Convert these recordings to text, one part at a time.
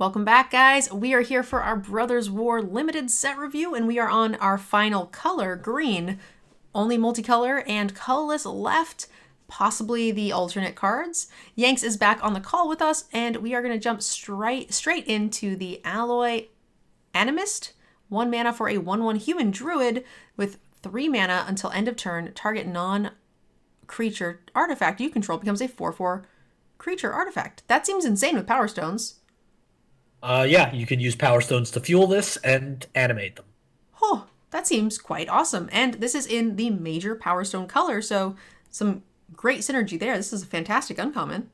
Welcome back, guys. We are here for our Brothers War limited set review, and we are on our final color, green. Only multicolor and colorless left, possibly the alternate cards. Yanks is back on the call with us, and we are going to jump straight into the Alloy Animist. 1 mana for a 1/1 human druid with 3 mana until end of turn. Target non-creature artifact you control becomes a 4/4 creature artifact. That seems insane with Power Stones. Yeah, you can use Power Stones to fuel this and animate them. Oh, that seems quite awesome. And this is in the major Power Stone color, so some great synergy there. This is a fantastic uncommon.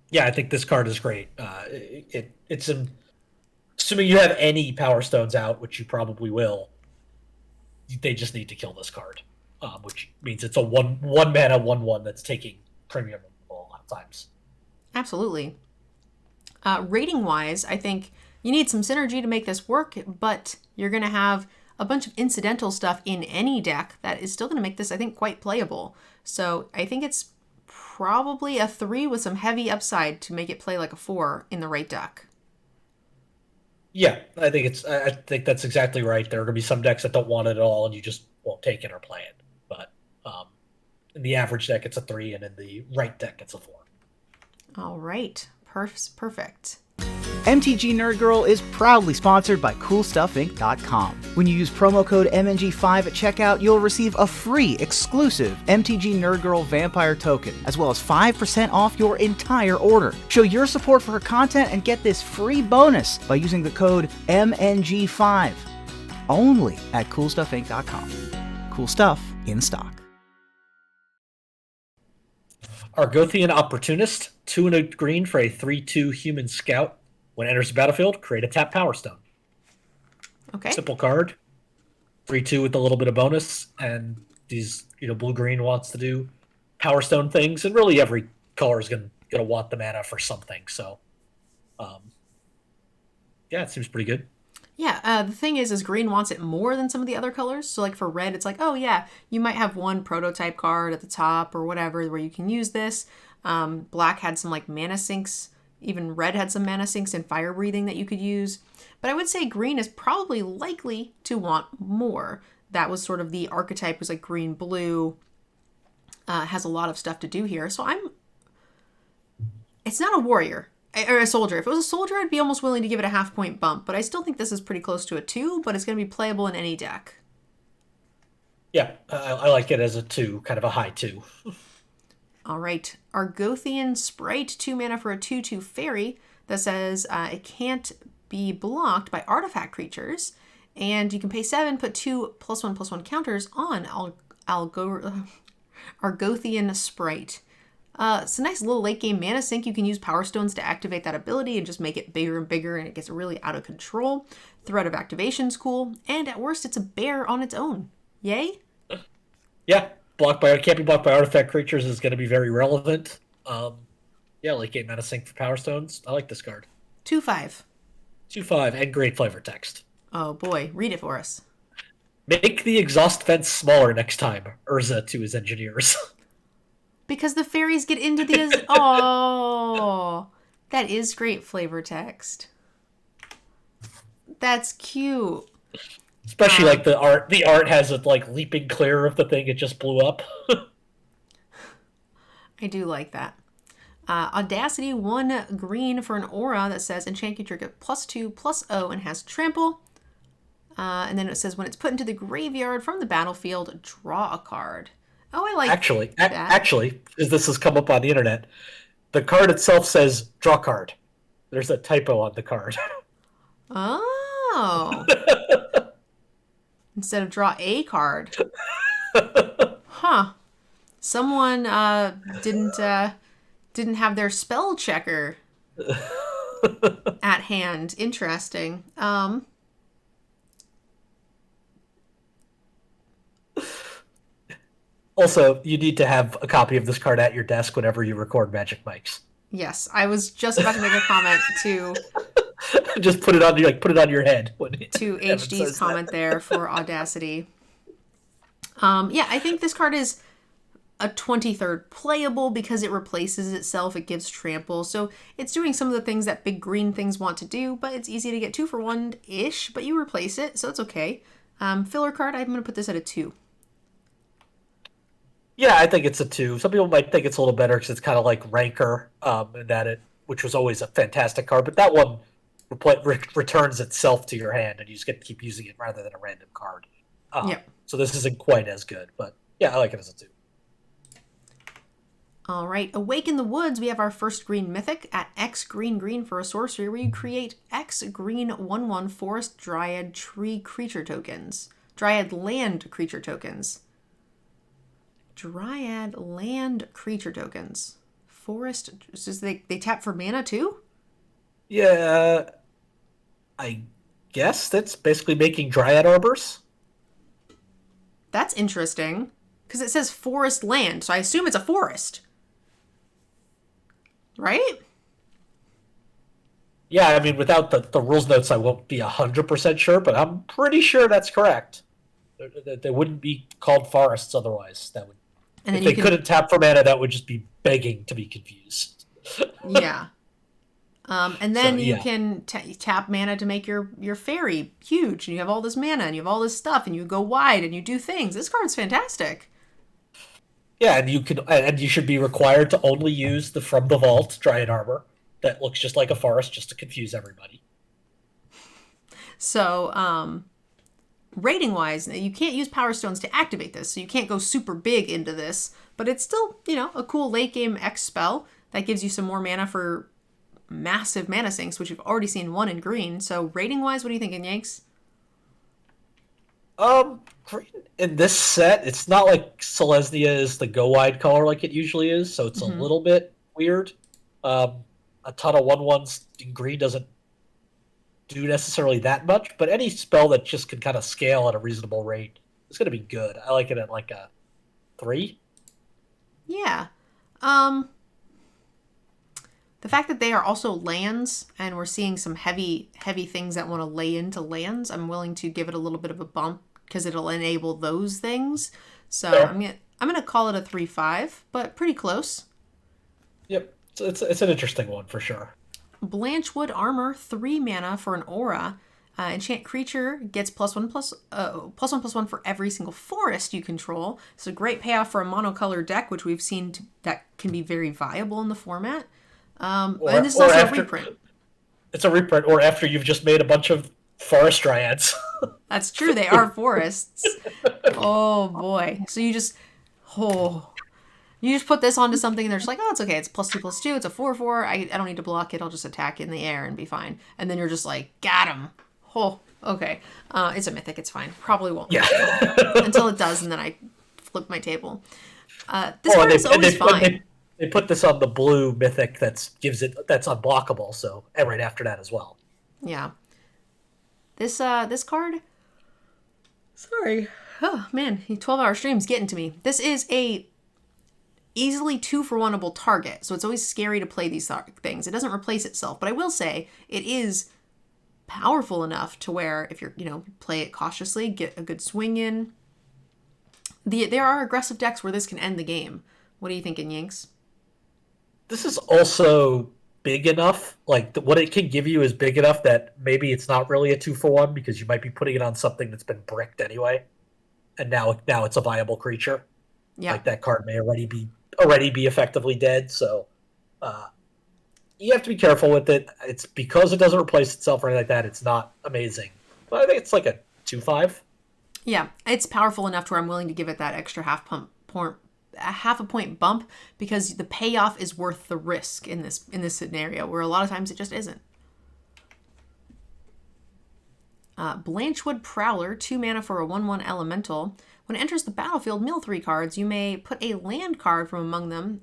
Yeah, I think this card is great. It's assuming you have any Power Stones out, which you probably will, they just need to kill this card, which means it's a one mana 1/1 that's taking premium a lot of times. Absolutely. Rating wise, I think you need some synergy to make this work, but you're going to have a bunch of incidental stuff in any deck that is still going to make this, I think, quite playable. So I think it's probably a 3 with some heavy upside to make it play like a 4 in the right deck. Yeah, I think that's exactly right. There are going to be some decks that don't want it at all, and you just won't take it or play it. But in the average deck, it's a 3, and in the right deck, it's a 4. All right. Perfect. MTG Nerd Girl is proudly sponsored by CoolStuffInc.com. When you use promo code MNG5 at checkout, you'll receive a free exclusive MTG Nerd Girl Vampire token, as well as 5% off your entire order. Show your support for her content and get this free bonus by using the code MNG5. Only at CoolStuffInc.com. Cool stuff in stock. Argeothian Opportunist, 2 and a green for a 3/2 human scout. When it enters the battlefield, create a tap Power Stone. Okay. Simple card. 3/2 with a little bit of bonus, and these, blue-green wants to do Power Stone things, and really every color is gonna want the mana for something. So, yeah, it seems pretty good. Yeah, the thing is green wants it more than some of the other colors. So like for red, it's like, oh yeah, you might have one prototype card at the top or whatever where you can use this. Black had some like mana sinks. Even red had some mana sinks and fire breathing that you could use. But I would say green is probably likely to want more. That was sort of the archetype, was like green, blue. Has a lot of stuff to do here. So it's not a warrior. Or a soldier. If it was a soldier, I'd be almost willing to give it a half-point bump, but I still think this is pretty close to a 2, but it's going to be playable in any deck. Yeah, I like it as a 2, kind of a high 2. All right. Argeothian Sprite, 2 mana for a 2/2 fairy that says it can't be blocked by artifact creatures, and you can pay 7, put 2 +1/+1 counters on Argeothian Sprite. It's a nice little late game mana sink. You can use Power Stones to activate that ability and just make it bigger and bigger, and it gets really out of control. Threat of Activation's cool, and at worst, it's a bear on its own. Yay? Yeah, can't be blocked by artifact creatures is going to be very relevant. Yeah, late game mana sink for Power Stones. I like this card. 2/5. 2/5 and great flavor text. Oh boy, read it for us. Make the exhaust vents smaller next time. Urza to his engineers. Because the fairies get into the... Oh, that is great flavor text. That's cute. Especially like the art. The art has it like leaping clear of the thing it just blew up. I do like that. Audacity, 1 green for an aura that says enchant creature get +2/+0 and has trample. And then it says when it's put into the graveyard from the battlefield, draw a card. Oh, I like actually, that. Actually, because this has come up on the internet, the card itself says draw card. There's a typo on the card. Oh. Instead of draw a card. Huh. Someone didn't have their spell checker at hand. Interesting. Also, you need to have a copy of this card at your desk whenever you record Magic Mics. Yes, I was just about to make a comment to just put it on your head. To HD's comment there for Audacity. Yeah, I think this card is a 23rd playable because it replaces itself. It gives trample. So it's doing some of the things that big green things want to do, but it's easy to get 2 for 1-ish, but you replace it, so it's okay. Filler card, I'm going to put this at a 2. Yeah, I think it's a 2. Some people might think it's a little better because it's kind of like Rancor, in that which was always a fantastic card, but that one returns itself to your hand, and you just get to keep using it rather than a random card. So this isn't quite as good, but yeah, I like it as a 2. All right, Awaken the Woods, we have our first green mythic at X green for a sorcery where you create X green 1/1 forest dryad tree creature tokens. Dryad land creature tokens. Dryad land creature tokens. Forest, so they tap for mana too? Yeah, I guess that's basically making Dryad Arbors. That's interesting, because it says forest land, so I assume it's a forest. Right? Yeah, I mean, without the rules notes, I won't be 100% sure, but I'm pretty sure that's correct. They wouldn't be called forests otherwise. That would, and if they couldn't tap for mana, that would just be begging to be confused. Yeah. And then you can tap mana to make your fairy huge, and you have all this mana, and you have all this stuff, and you go wide, and you do things. This card's fantastic. Yeah, and you should be required to only use the From the Vault Dryad Arbor that looks just like a forest, just to confuse everybody. So, rating wise, you can't use Power Stones to activate this, so you can't go super big into this, but it's still, a cool late game X spell that gives you some more mana for massive mana sinks, which we've already seen one in green. So rating wise, what are you thinking, Yanks? In this set, it's not like Selesnya is the go wide color like it usually is, so it's a little bit weird. A ton of 1/1s in green doesn't do necessarily that much, but any spell that just can kind of scale at a reasonable rate is going to be good. I like it at like a 3. Yeah. The fact that they are also lands, and we're seeing some heavy things that want to lay into lands, I'm willing to give it a little bit of a bump because it'll enable those things. So sure. I'm gonna call it a 3/5, but pretty close. Yep, so it's an interesting one for sure. Blanchwood Armor, 3 mana for an aura. Enchant creature gets +1/+1 for every single forest you control. It's a great payoff for a monocolor deck, which we've seen that can be very viable in the format. And this is also a reprint. It's a reprint, or after you've just made a bunch of forest dryads. That's true, they are forests. Oh boy. So you just put this onto something and they're just like, oh, it's okay, it's +2/+2, it's a 4/4, I don't need to block it, I'll just attack in the air and be fine. And then you're just like, got him. Oh, okay. It's a mythic, it's fine. Probably won't. Yeah. Until it does, and then I flip my table. This card is always fine. They put this on the blue mythic that's unblockable, so right after that as well. Yeah. This card. Sorry. Oh man, 12-hour stream's getting to me. This is a easily 2-for-1able target, so it's always scary to play these things. It doesn't replace itself, but I will say it is powerful enough to where if you're play it cautiously, get a good swing in. There are aggressive decks where this can end the game. What are you thinking, Yanks? This is also big enough, like what it can give you is big enough that maybe it's not really a 2-for-1 because you might be putting it on something that's been bricked anyway, and now it's a viable creature. Yeah, like that card may already be effectively dead. So you have to be careful with it. It's because it doesn't replace itself or anything like that. It's not amazing, but I think it's like a 2/5. Yeah, it's powerful enough to where I'm willing to give it that extra half a point bump because the payoff is worth the risk in this scenario where a lot of times it just isn't. Blanchwood Prowler, 2 mana for a 1/1 elemental. When it enters the battlefield, mill 3 cards. You may put a land card from among them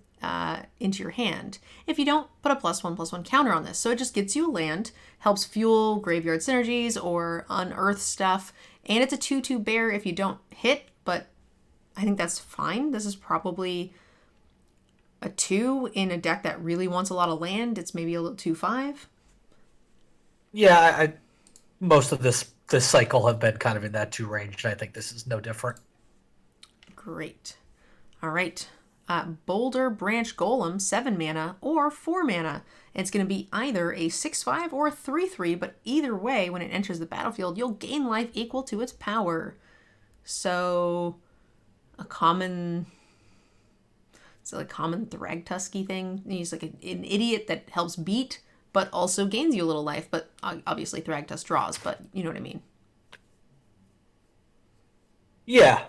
into your hand. If you don't, put a +1/+1 counter on this. So it just gets you a land, helps fuel graveyard synergies or unearth stuff, and it's a 2/2 bear if you don't hit, but I think that's fine. This is probably a 2 in a deck that really wants a lot of land. It's maybe a little 2/5. Yeah, most of this cycle have been kind of in that 2 range, and I think this is no different. Great. All right. Boulder Branch Golem, 7 mana, or 4 mana. It's going to be either a 6/5 or a 3/3, but either way, when it enters the battlefield, you'll gain life equal to its power. So, it's like a common Thragtusky thing. He's like an idiot that helps beat, but also gains you a little life. But obviously Thragtusk draws, but you know what I mean. Yeah,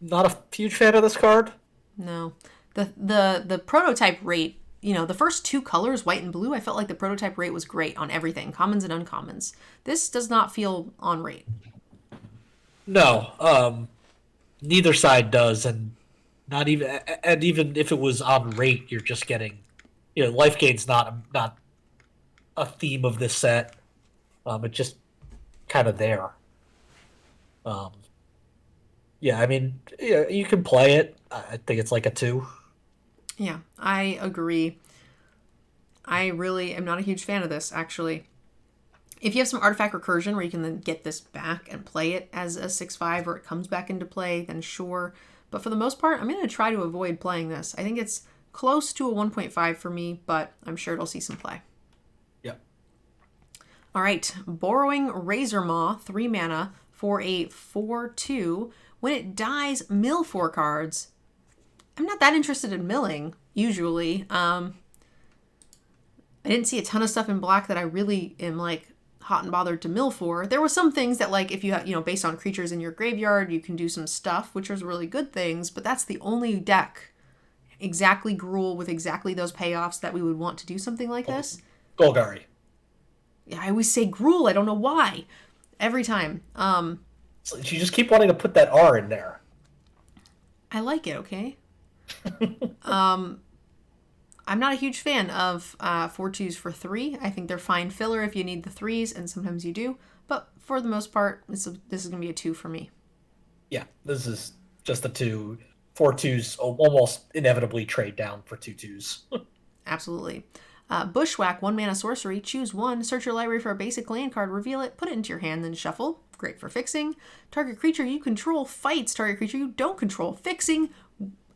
not a huge fan of this card. No. The prototype rate, the first 2 colors, white and blue, I felt like the prototype rate was great on everything, commons and uncommons. This does not feel on rate. No, neither side does, and even if it was on rate, you're just getting, life gain's not a theme of this set. It's just kind of there. Yeah, I mean, you can play it. I think it's like a 2. Yeah, I agree. I really am not a huge fan of this, actually. If you have some artifact recursion where you can then get this back and play it as a 6/5 or it comes back into play, then sure. But for the most part, I'm going to try to avoid playing this. I think it's close to a 1.5 for me, but I'm sure it'll see some play. Yep. All right, Borrowing Razormaw, 3 mana for a 4/2. When it dies, mill 4 cards. I'm not that interested in milling, usually. I didn't see a ton of stuff in black that I really am, hot and bothered to mill for. There were some things that, if you have, based on creatures in your graveyard, you can do some stuff, which are really good things, but that's the only deck, exactly Gruul, with exactly those payoffs that we would want to do something like this. Golgari. Yeah, I always say Gruul. I don't know why. Every time. So you just keep wanting to put that R in there. I like it, okay? I'm not a huge fan of 4/2s for 3. I think they're fine filler if you need the 3s, and sometimes you do. But for the most part, this is going to be a 2 for me. Yeah, this is just a 2. 4/2s almost inevitably trade down for 2/2s. Absolutely. Bushwhack, 1 mana sorcery. Choose 1. Search your library for a basic land card. Reveal it. Put it into your hand, then shuffle. Great for fixing. Target creature you control fights target creature you don't control. Fixing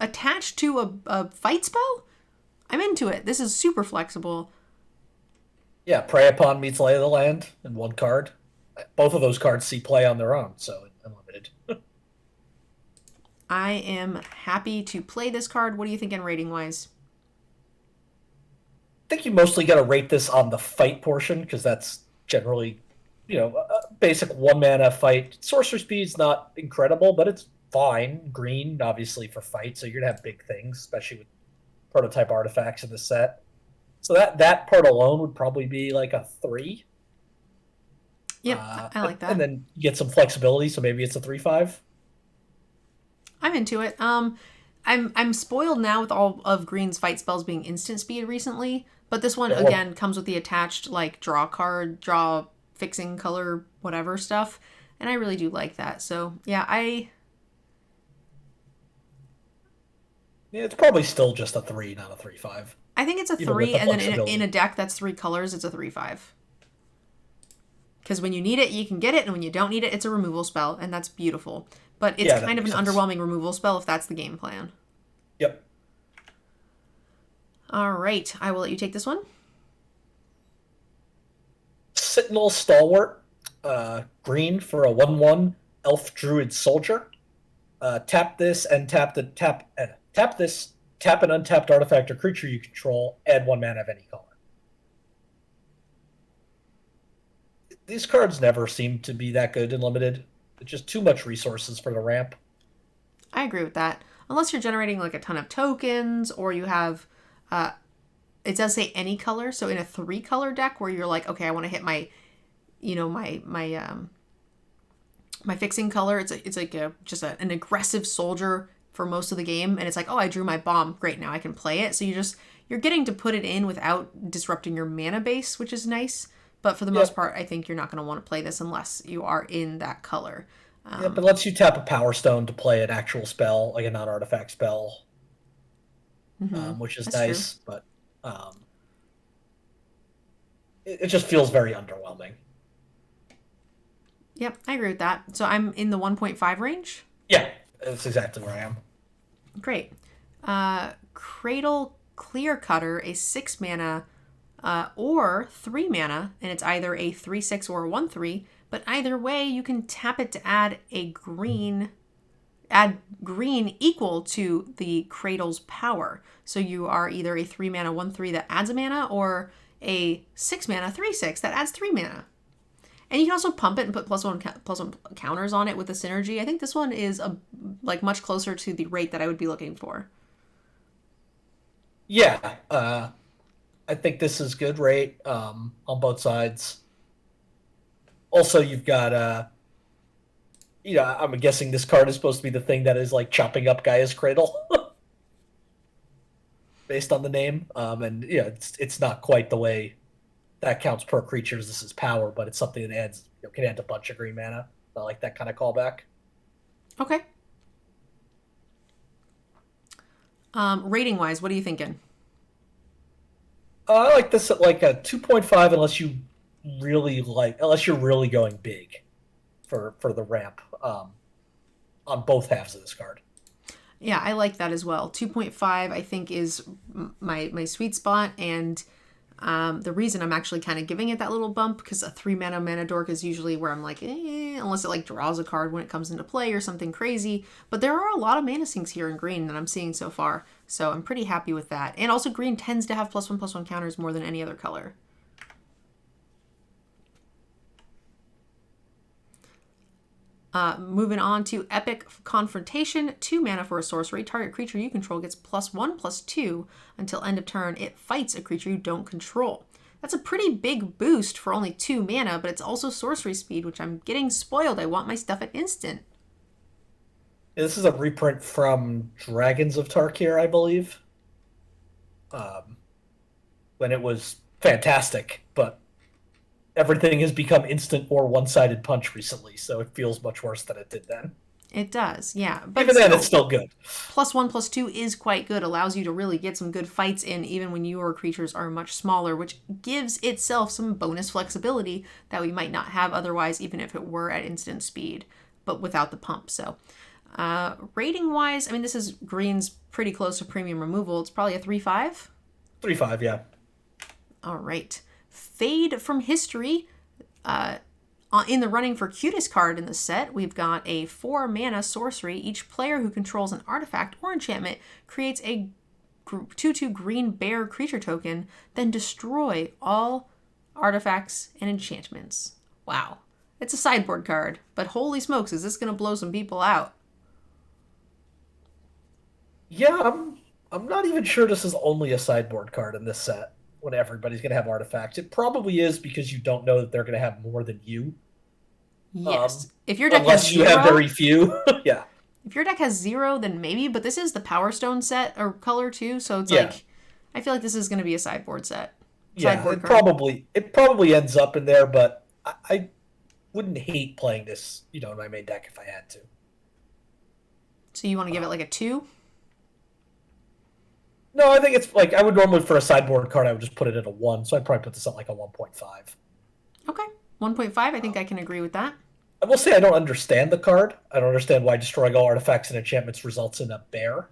attached to a fight spell? I'm into it. This is super flexible. Yeah, Prey Upon meets Lay of the Land in 1 card. Both of those cards see play on their own, so unlimited. I am happy to play this card. What are you thinking rating-wise? I think you mostly got to rate this on the fight portion, because that's generally, a basic 1 mana fight. Sorcerer speed's not incredible, but it's fine. Green, obviously, for fight, so you're going to have big things, especially with prototype artifacts in the set. So that part alone would probably be like a 3. Yep, I like that. And then you get some flexibility, so maybe it's a 3/5. I'm into it. I'm spoiled now with all of Green's fight spells being instant speed recently, but this one again comes with the attached draw card, draw fixing color, whatever stuff, and I really do like that. So yeah, it's probably still just a 3, not a 3/5. I think it's a 3, and then in a deck that's 3 colors, it's a 3/5. Because when you need it, you can get it, and when you don't need it, it's a removal spell, and that's beautiful. But it's kind of an underwhelming removal spell if that's the game plan. Yep. All right, I will let you take this one. Sentinel Stalwart, green for a 1/1 Elf Druid Soldier. Tap this and tap this. Tap an untapped artifact or creature you control. Add 1 mana of any color. These cards never seem to be that good in limited. It's just too much resources for the ramp. I agree with that. Unless you're generating a ton of tokens, or you have, it does say any color. So in a 3-color deck where you're like, okay, I want to hit my, my fixing color. It's like an aggressive soldier for most of the game, and it's like, oh, I drew my bomb. Great, now I can play it. So you're getting to put it in without disrupting your mana base, which is nice. But for the most part, I think you're not going to want to play this unless you are in that color. But it lets you tap a Power Stone to play an actual spell, like a non-artifact spell, which is nice. True. But it just feels very underwhelming. Yep, I agree with that. So I'm in the 1.5 range? Yeah, that's exactly where I am. Great. Cradle Clearcutter, a 6 mana or 3 mana, and it's either a 3/6 or a 1/3, but either way you can tap it to add green equal to the Cradle's power. So you are either a 3 mana 1/3 that adds a mana, or a 6 mana 3/6 that adds 3 mana. And you can also pump it and put +1 counters on it with a synergy. I think this one is much closer to the rate that I would be looking for. Yeah, I think this is good rate on both sides. Also, you've got, I'm guessing this card is supposed to be the thing that is like chopping up Gaia's Cradle, based on the name. And it's not quite the way that counts per creatures. This is power, but it's something that adds can add a bunch of green mana. I like that kind of callback. Okay. Rating wise, what are you thinking? I like this at like a 2.5, unless you're really going big for the ramp on both halves of this card. Yeah, I like that as well. 2.5 I think is my sweet spot, and the reason I'm actually kind of giving it that little bump, because a 3 mana dork is usually where I'm like, unless it like draws a card when it comes into play or something crazy. But there are a lot of mana sinks here in green that I'm seeing so far, so I'm pretty happy with that. And also green tends to have +1/+1 counters more than any other color. Moving on to Epic Confrontation. 2 mana for a sorcery. Target creature you control gets +1/+2 until end of turn. It fights a creature you don't control. That's a pretty big boost for only 2 mana, but it's also sorcery speed, which I'm getting spoiled. I want my stuff at instant. Yeah, this is a reprint from Dragons of Tarkir, I believe. When it was fantastic, but everything has become instant or one-sided punch recently, so it feels much worse than it did then. It does, yeah. But even then, it's still good. +1/+2 is quite good. Allows you to really get some good fights in, even when your creatures are much smaller, which gives itself some bonus flexibility that we might not have otherwise, even if it were at instant speed, but without the pump. So, rating-wise, I mean, this is green's pretty close to premium removal. It's probably a 3/5? 3/5, yeah. All right. Fade from History. In the running for cutest card in the set, we've got a 4 mana sorcery. Each player who controls an artifact or enchantment creates a 2/2 green bear creature token, then destroy all artifacts and enchantments. Wow. It's a sideboard card, but holy smokes, is this going to blow some people out? Yeah, I'm not even sure this is only a sideboard card in this set when everybody's going to have artifacts. It probably is, because you don't know that they're going to have more than you. Yes. If your deck unless has you 0, have very few. Yeah. If your deck has 0, then maybe, but this is the Power Stone set or color too, so it's I feel like this is going to be a sideboard set. It probably ends up in there, but I wouldn't hate playing this, in my main deck if I had to. So you want to give it like a 2? No, I think it's like, I would normally, for a sideboard card, I would just put it at a 1, so I'd probably put this at like a 1.5. Okay. 1.5, I think I can agree with that. I will say I don't understand the card. I don't understand why destroying all artifacts and enchantments results in a bear.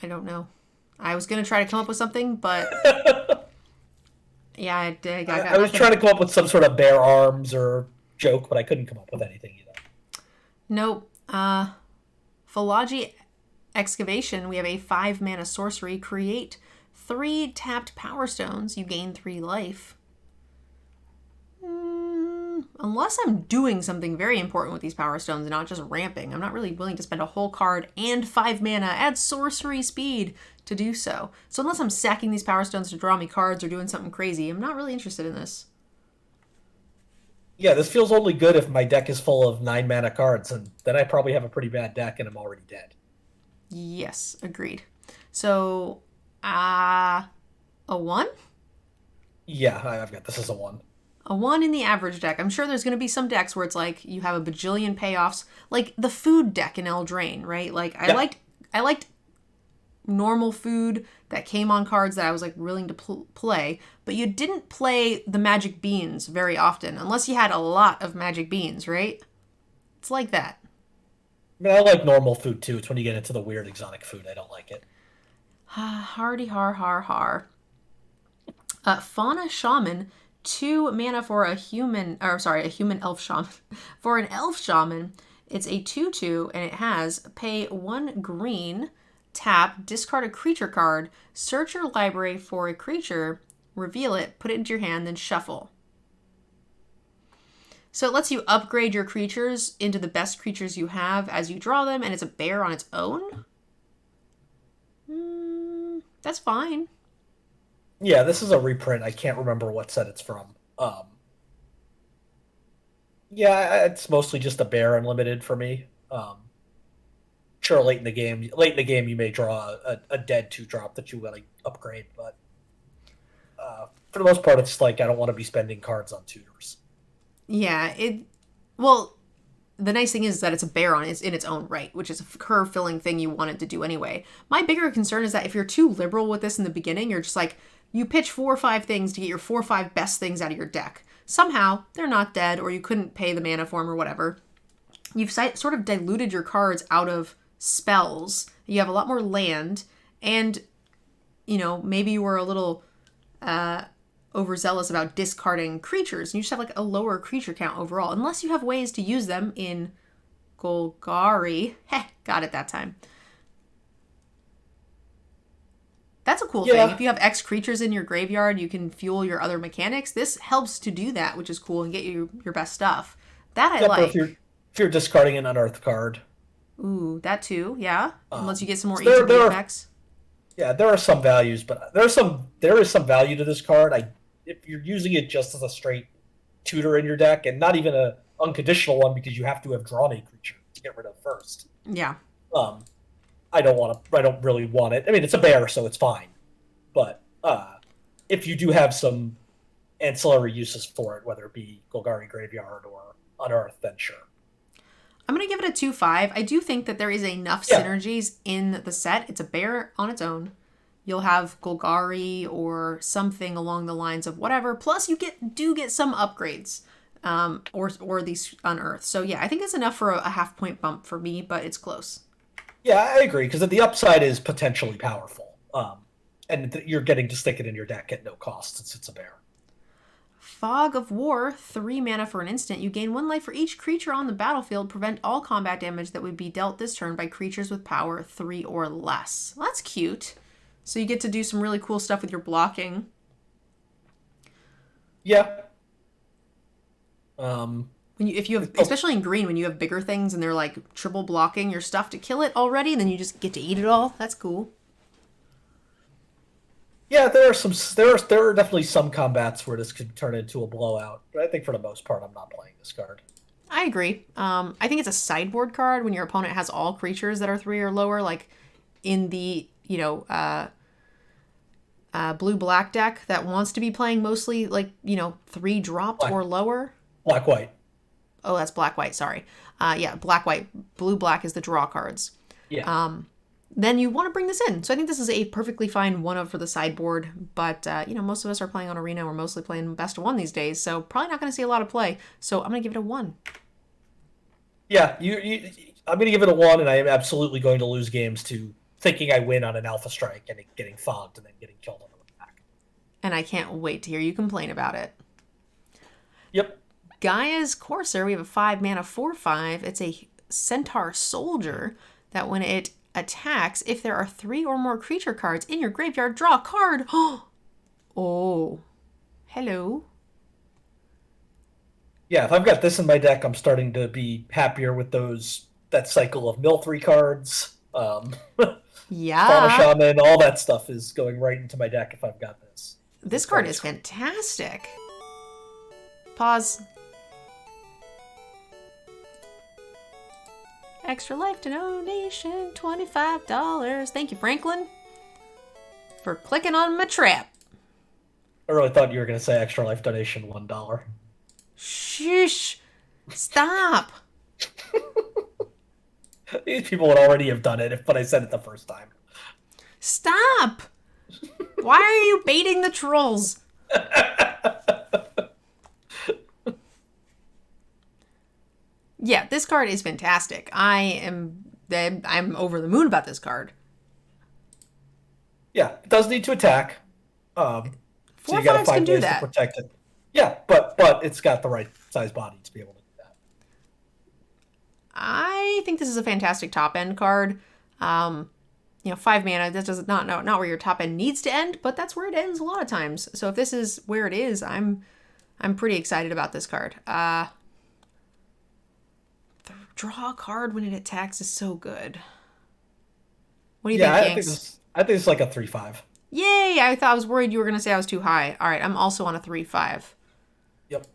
I don't know. I was going to try to come up with something, but yeah, I was trying to come up with some sort of bear arms or joke, but I couldn't come up with anything either. Nope. Folaji Excavation, we have a 5 mana sorcery. Create 3 tapped Power Stones. You gain 3 life. Unless I'm doing something very important with these Power Stones and not just ramping, I'm not really willing to spend a whole card and 5 mana, add sorcery speed to do so. So unless I'm sacking these Power Stones to draw me cards or doing something crazy, I'm not really interested in this. Yeah, this feels only good if my deck is full of 9 mana cards, and then I probably have a pretty bad deck and I'm already dead. Yes, agreed. So, a 1? Yeah, I've got this as a 1. A 1 in the average deck. I'm sure there's going to be some decks where it's like you have a bajillion payoffs, like the food deck in Eldraine, right? Like I liked normal food that came on cards that I was like willing to play, but you didn't play the magic beans very often unless you had a lot of magic beans, right? It's like that. I mean, I like normal food too. It's when you get into the weird exotic food I don't like it. Hardy har har har. Fauna Shaman, 2 mana for a human elf shaman. For an elf shaman, it's a 2/2 and it has pay 1 green, tap, discard a creature card, search your library for a creature, reveal it, put it into your hand, then shuffle. So it lets you upgrade your creatures into the best creatures you have as you draw them, and it's a bear on its own. That's fine. Yeah, this is a reprint. I can't remember what set it's from. Yeah, it's mostly just a bear unlimited for me. Sure, late in the game you may draw a dead 2-drop that you want to upgrade, but for the most part, it's like I don't want to be spending cards on tutors. Yeah, well, the nice thing is that it's a bear in its own right, which is a curve-filling thing you wanted to do anyway. My bigger concern is that if you're too liberal with this in the beginning, you're just like, you pitch 4 or 5 things to get your 4 or 5 best things out of your deck. Somehow, they're not dead, or you couldn't pay the mana for them or whatever. You've sort of diluted your cards out of spells. You have a lot more land, and, maybe you were a little overzealous about discarding creatures, and you just have like a lower creature count overall, unless you have ways to use them in Golgari. Got it that time. That's a cool thing. If you have X creatures in your graveyard, you can fuel your other mechanics. This helps to do that, which is cool, and get you your best stuff. That I like. If you're discarding an unearthed card. Ooh, that too, yeah. Unless you get some more ETB effects. Yeah, there are some values, but there is some value to this card. If you're using it just as a straight tutor in your deck, and not even an unconditional one because you have to have drawn a creature to get rid of first. Yeah. I don't really want it. I mean, it's a bear, so it's fine. But if you do have some ancillary uses for it, whether it be Golgari Graveyard or Unearthed, then sure. I'm going to give it a 2/5. I do think that there is enough synergies in the set. It's a bear on its own. You'll have Golgari or something along the lines of whatever. Plus, you do get some upgrades or these Unearthed. So, yeah, I think it's enough for a half-point bump for me, but it's close. Yeah, I agree, because the upside is potentially powerful. And you're getting to stick it in your deck at no cost since it's a bear. Fog of War, 3 mana for an instant. You gain 1 life for each creature on the battlefield. Prevent all combat damage that would be dealt this turn by creatures with power 3 or less. Well, that's cute. So you get to do some really cool stuff with your blocking. Yeah. If you have, especially in green, when you have bigger things and they're like triple blocking your stuff to kill it already, and then you just get to eat it all. That's cool. Yeah, there are definitely some combats where this could turn into a blowout, but I think for the most part, I'm not playing this card. I agree. I think it's a sideboard card when your opponent has all creatures that are 3 or lower, like in the blue-black deck that wants to be playing mostly 3 dropped or lower. Black-white. Oh, that's black-white, sorry. Black-white. Blue-black is the draw cards. Yeah. Then you want to bring this in. So I think this is a perfectly fine one-of for the sideboard, but, most of us are playing on Arena. We're mostly playing best of 1 these days, so probably not going to see a lot of play. So I'm going to give it a 1. Yeah, I'm going to give it a 1, and I am absolutely going to lose games to thinking I win on an Alpha Strike and it getting fogged and then getting killed on the way back. And I can't wait to hear you complain about it. Yep. Gaia's Corsair, we have a 5 mana 4/5. It's a Centaur Soldier that when it attacks, if there are 3 or more creature cards in your graveyard, draw a card. Oh. Hello. Yeah, if I've got this in my deck, I'm starting to be happier with that cycle of mill 3 cards. Yeah. Fauna Shaman, all that stuff is going right into my deck if I've got this. This card is fantastic. Pause. Extra life donation, $25. Thank you, Franklin, for clicking on my trap. I really thought you were going to say extra life donation, $1. Shush. Stop. These people would already have done it, but I said it the first time. Stop! Why are you baiting the trolls? Yeah, this card is fantastic. I'm over the moon about this card. Yeah, it does need to attack. So you gotta 4/5s find can do ways that. to protect it. Yeah, but it's got the right size body to be able to do that. I think this is a fantastic top end card. 5 mana, that does not where your top end needs to end, but that's where it ends a lot of times. So if this is where it is, I'm pretty excited about this card. Draw a card when it attacks is so good. What do you think, Yanks? I think it's like a 3/5. Yay! I was worried you were going to say I was too high. All right, I'm also on a 3/5. Yep.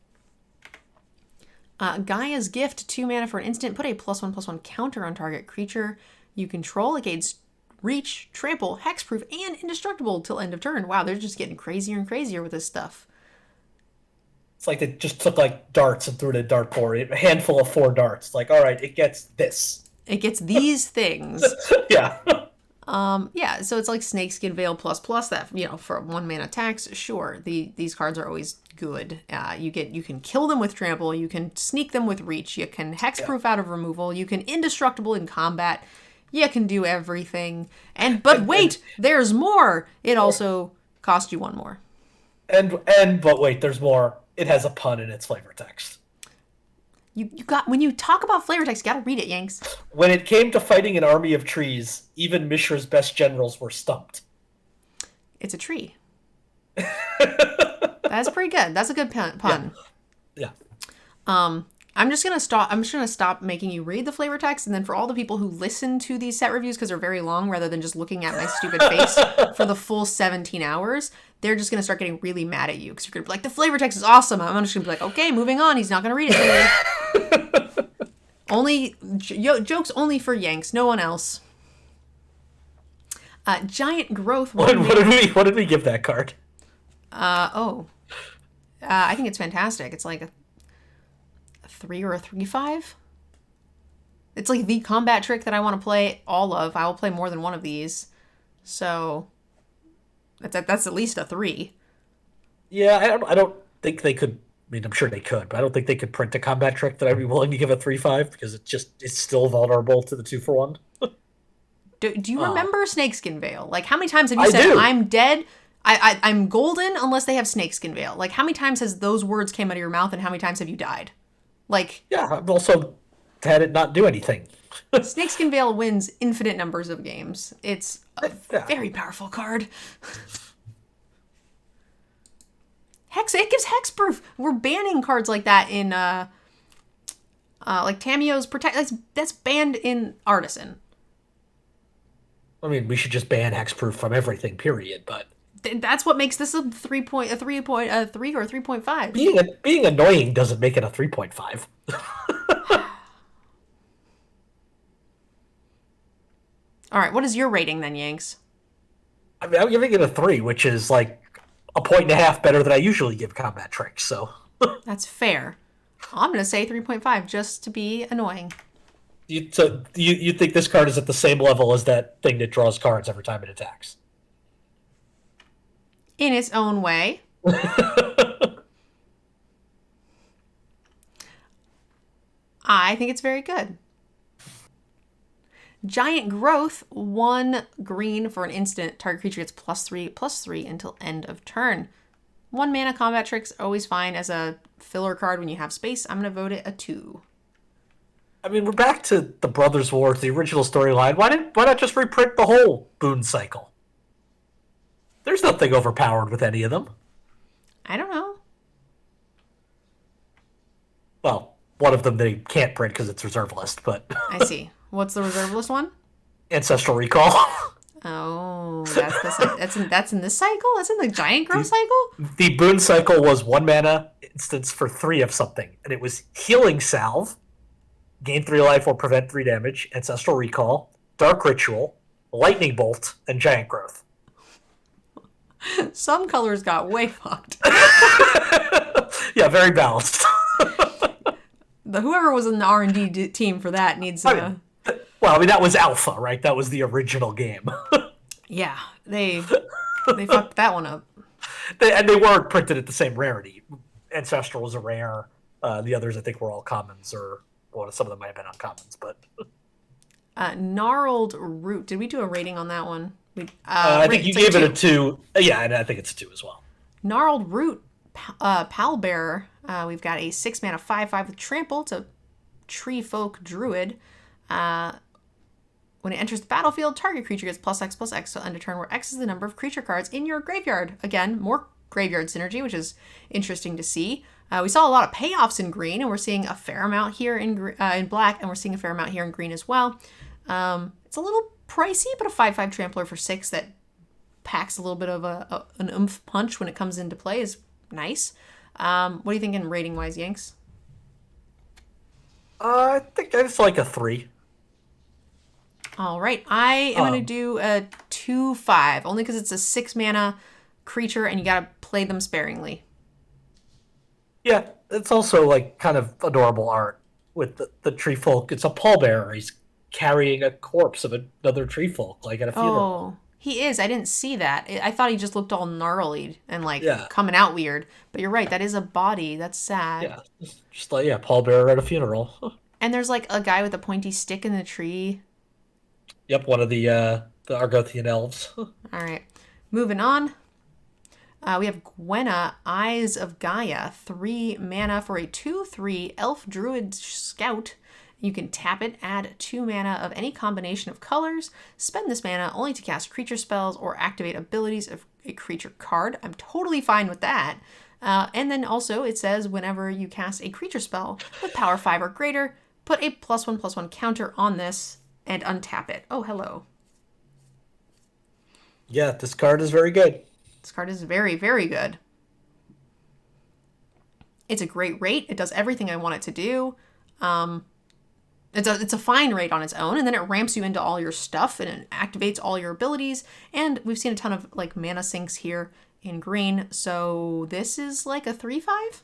Gaia's Gift, 2 mana for an instant. Put a +1/+1 counter on target creature you control. It gains reach, trample, hexproof, and indestructible till end of turn. Wow, they're just getting crazier and crazier with this stuff. It's like they just took like darts and threw it at a dartboard. A handful of 4 darts. Like, all right, it gets this. It gets these things. Yeah. So it's like Snakeskin Veil ++ that, for 1 mana attacks, sure. These cards are always good. You can kill them with trample, you can sneak them with reach, you can hexproof out of removal, you can indestructible in combat. You can do everything. But wait, there's more. It also cost you 1 more. But wait, there's more. It has a pun in its flavor text. When you talk about flavor text, you gotta read it, Yanks. When it came to fighting an army of trees, even Mishra's best generals were stumped. It's a tree. That's pretty good. That's a good pun. Yeah. I'm just gonna stop making you read the flavor text, and then for all the people who listen to these set reviews because they're very long, rather than just looking at my stupid face for the full 17 hours, they're just gonna start getting really mad at you because you're gonna be like, the flavor text is awesome. I'm just gonna be like, okay, moving on. He's not gonna read it. Jokes only for Yanks, no one else. Giant Growth. What did we give that card? I think it's fantastic. It's like a 3 or a 3/5. It's like the combat trick that I want to play all of. I will play more than one of these. So that's at least a 3. Yeah, I don't think they could. I mean, I'm sure they could, but I don't think they could print a combat trick that I'd be willing to give a 3/5 because it's still vulnerable to the 2-for-1. Do you remember Snakeskin Veil? Like, how many times have you said, do. I'm dead, I'm golden unless they have Snakeskin Veil? Like, how many times has those words came out of your mouth, and how many times have you died? Like, yeah, I've also had it not do anything. Snakeskin Veil wins infinite numbers of games. It's a very powerful card. It gives hexproof. We're banning cards like that in like Tamiyo's Protect. That's banned in Artisan. I mean, we should just ban hexproof from everything, period. But that's what makes this a 3 or a 3.5. Being annoying doesn't make it a 3.5. All right, what is your rating then, Yanks? I mean, I'm giving it a 3, which is like a 1.5 better than I usually give combat tricks. So that's fair. I'm gonna say 3.5 just to be annoying. You think this card is at the same level as that thing that draws cards every time it attacks? In its own way. I think it's very good. Giant Growth, 1 green for an instant. Target creature gets +3/+3 until end of turn. 1 mana combat tricks, always fine as a filler card when you have space. I'm going to vote it a 2. I mean, we're back to the Brothers' War, the original storyline. Why not just reprint the whole boon cycle? There's nothing overpowered with any of them. I don't know. Well, one of them they can't print because it's reserve list, but I see. What's the reserve list one? Ancestral Recall. Oh, that's in this cycle? That's in the Giant Growth cycle? The boon cycle was 1 mana instance for 3 of something, and it was Healing Salve, gain 3 life or prevent 3 damage, Ancestral Recall, Dark Ritual, Lightning Bolt, and Giant Growth. Some colors got way fucked. Yeah, very balanced. Whoever was in the R&D team for that needs Well, I mean, that was Alpha, right? That was the original game. Yeah, they fucked that one up. They weren't printed at the same rarity. Ancestral was a rare. The others, I think, were all commons, or well, some of them might have been uncommons. But Gnarled Root. Did we do a rating on that one? I think you gave it a 2. Yeah, and I think it's a 2 as well. Gnarled Root, Pallbearer. We've got a 6 mana 5/5 with Trample. It's a tree folk druid. When it enters the battlefield, target creature gets +X/+X to end a turn where X is the number of creature cards in your graveyard. Again, more graveyard synergy, which is interesting to see. We saw a lot of payoffs in green, and we're seeing a fair amount here in black, and we're seeing a fair amount here in green as well. It's a little pricey, but a 5/5 Trampler for 6 that packs a little bit of an oomph punch when it comes into play is nice. What do you think in rating-wise, Yanks? I think it's like a 3. All right, I am going to do a 2/5, only because it's a 6 mana creature and you got to play them sparingly. Yeah, it's also like kind of adorable art with the tree folk. It's a pallbearer. He's carrying a corpse of another tree folk, like at a funeral. Oh, he is. I didn't see that. I thought he just looked all gnarly and like coming out weird. But you're right, that is a body. That's sad. Yeah, just like pallbearer at a funeral. And there's like a guy with a pointy stick in the tree. Yep, one of the Argeothian elves. All right, moving on. We have Gwena, Eyes of Gaia, 3 mana for a 2/3 Elf Druid Scout. You can tap it, add 2 mana of any combination of colors, spend this mana only to cast creature spells or activate abilities of a creature card. I'm totally fine with that. And then also it says whenever you cast a creature spell with power 5 or greater, put a +1/+1 counter on this and untap it. Oh, hello. Yeah, this card is very good. This card is very, very good. It's a great rate. It does everything I want it to do. It's a fine rate on its own, and then it ramps you into all your stuff, and it activates all your abilities. And we've seen a ton of like mana sinks here in green, so this is like a 3/5.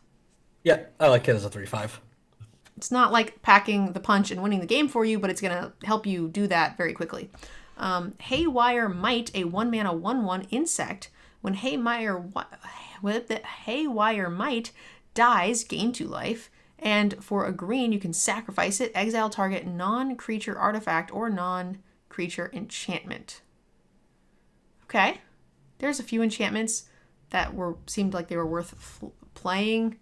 Yeah, I like it as a 3/5. It's not like packing the punch and winning the game for you, but it's gonna help you do that very quickly. Haywire Mite, a 1 mana 1/1 insect. When Haywire Mite dies, gain 2 life. And for a green, you can sacrifice it, exile target non-creature artifact or non-creature enchantment. Okay. There's a few enchantments that seemed like they were worth playing.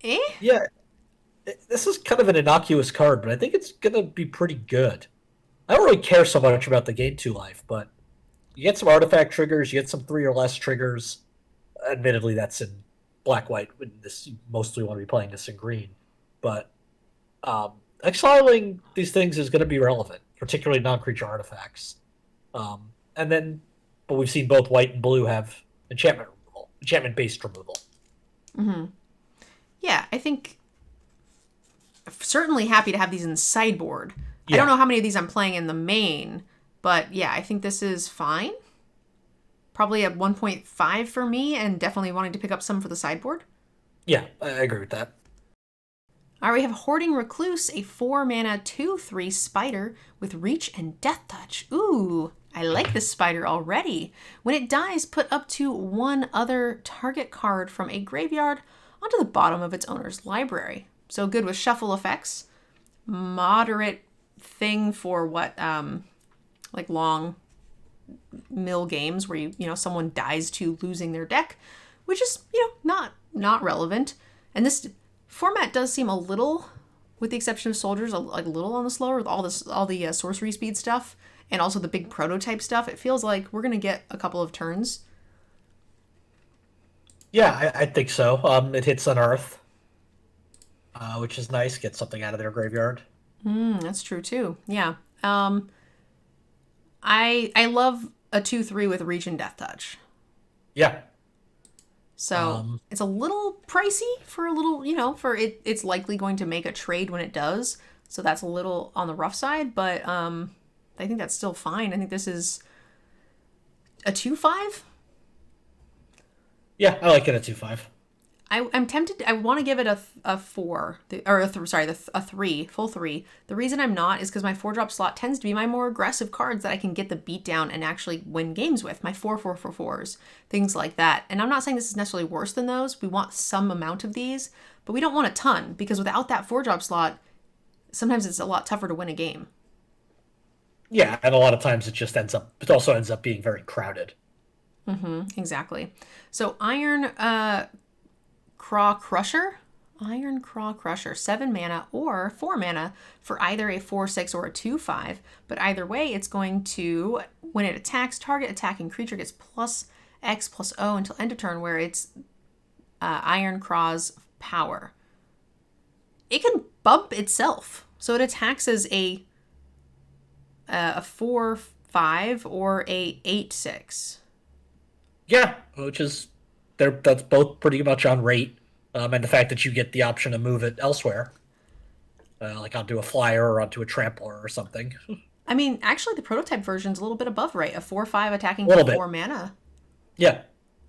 Yeah, this is kind of an innocuous card, but I think it's going to be pretty good. I don't really care so much about the gain 2 life, but you get some artifact triggers, you get some 3 or less triggers. Admittedly, that's in black-white. You mostly want to be playing this in green. But exiling these things is going to be relevant, particularly non-creature artifacts. But we've seen both white and blue have enchantment-based removal. Mm-hmm. Yeah, I think certainly happy to have these in sideboard. Yeah. I don't know how many of these I'm playing in the main, but yeah, I think this is fine. Probably a 1.5 for me, and definitely wanting to pick up some for the sideboard. Yeah, I agree with that. All right, we have Hoarding Recluse, a 4 mana 2/3 spider with reach and death touch. Ooh, I like this spider already. When it dies, put up to 1 other target card from a graveyard onto the bottom of its owner's library. So good with shuffle effects. Moderate thing for what, like long mill games where someone dies to losing their deck, which is not relevant. And this format does seem a little, with the exception of soldiers, a little on the slower with all the sorcery speed stuff and also the big prototype stuff. It feels like we're gonna get a couple of turns. Yeah, I think so. It hits Unearth, which is nice. Get something out of their graveyard. That's true too. Yeah. I love a 2/3 with reach and death touch. Yeah. So it's a little pricey for a little, it's likely going to make a trade when it does. So that's a little on the rough side, but I think that's still fine. I think this is a 2/5. Yeah, I like it at 2/5. I'm tempted. I want to give it a 4, a 3, full 3. The reason I'm not is because my 4-drop slot tends to be my more aggressive cards that I can get the beat down and actually win games with. My 4/4/4/4s, things like that. And I'm not saying this is necessarily worse than those. We want some amount of these, but we don't want a ton, because without that 4-drop slot, sometimes it's a lot tougher to win a game. Yeah, and a lot of times it also ends up being very crowded. Exactly. So Ironcraw Crusher? Ironcraw Crusher, 7 mana or 4 mana for either a 4/6 or a 2/5. But either way, it's going to, when it attacks, target attacking creature gets +X+O until end of turn, where it's Ironcraw's power. It can bump itself. So it attacks as a 4/5 or a 8/6. Yeah, that's both pretty much on rate. And the fact that you get the option to move it elsewhere, like onto a flyer or onto a trampler or something. I mean, actually, the prototype version's a little bit above rate. A 4/5 attacking for 4 mana. Yeah.